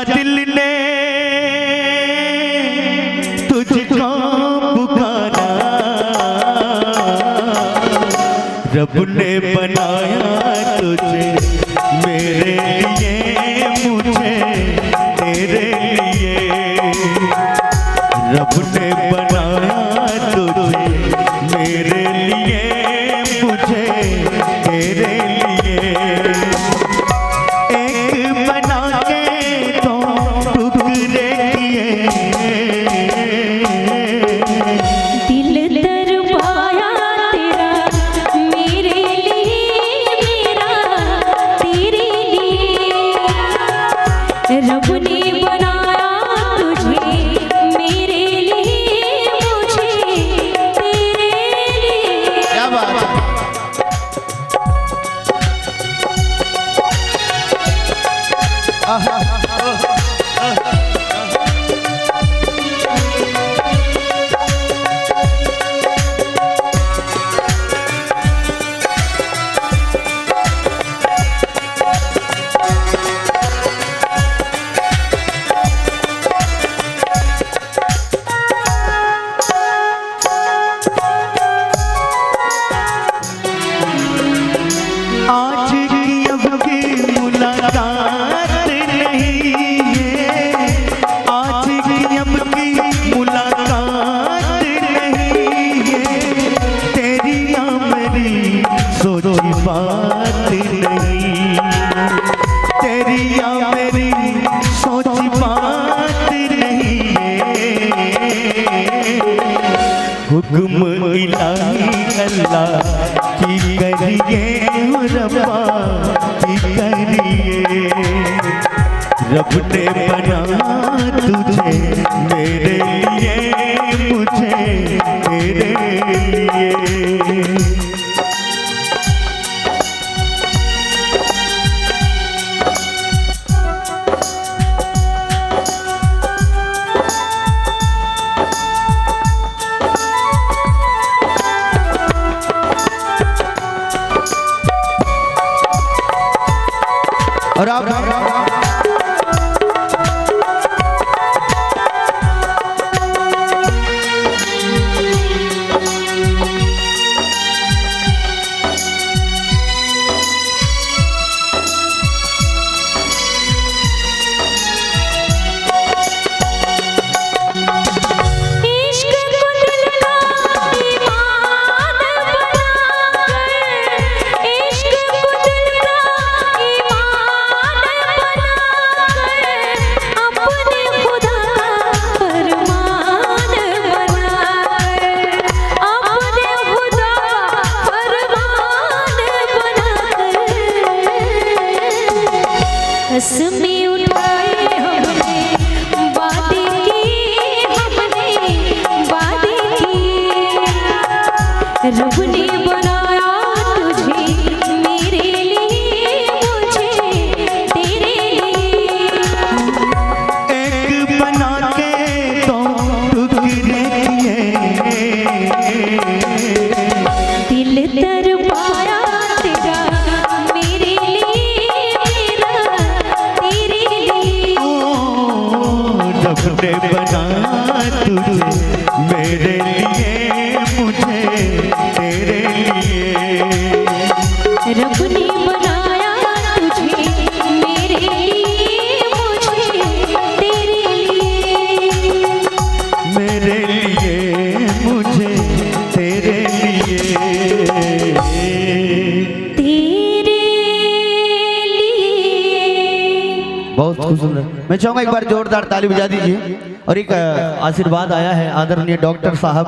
जा दिल ने तुझको पुकारा, रब ने बनाया तुझे मेरे लिए, मुझे तेरे लिए। रब ने बनाया तुझे मेरे लिए, मुझे तेरे लिए। एक बना के तो टुकड़े किए, दिल दर पाया तेरा मेरे लिए, मेरा तेरे लिए। रब ने बनाया तुझे मेरे लिए, मुझे तेरे लिए। क्या बात है। आज की अब की मुलाकात नहीं है, आज की अब की मुलाकात नहीं है। तेरी या मेरी सोची बात नहीं, तेरी या मेरी सोची बात नहीं है। हुक्म इलाही अल्लाह की करिए, रब्बा की करिए। रब ने बना तुझे मेरे लिए, मुझे तेरे लिए। और आप कसमें उठाए हमने, वादे किए हमने, वादे किए। रब ने बनाया तुझे मेरे लिए, मुझे तेरे लिए। एक बना के तो टुकड़े किए, दिल दर पाया तेरा मेरे लिए, मेरा तेरे लिए। रब ने बनाया तुझे मेरे लिए, मुझे तेरे लिए। रब ने बनाया तुझे मेरे लिए, मुझे तेरे लिए। मेरे लिए, मुझे तेरे लिए। तेरे लिए। बहुत खूब सुंदर। मैं चाहूंगा एक बार जोरदार ताली बजा दीजिए। और एक आशीर्वाद आया है आदरणीय डॉक्टर साहब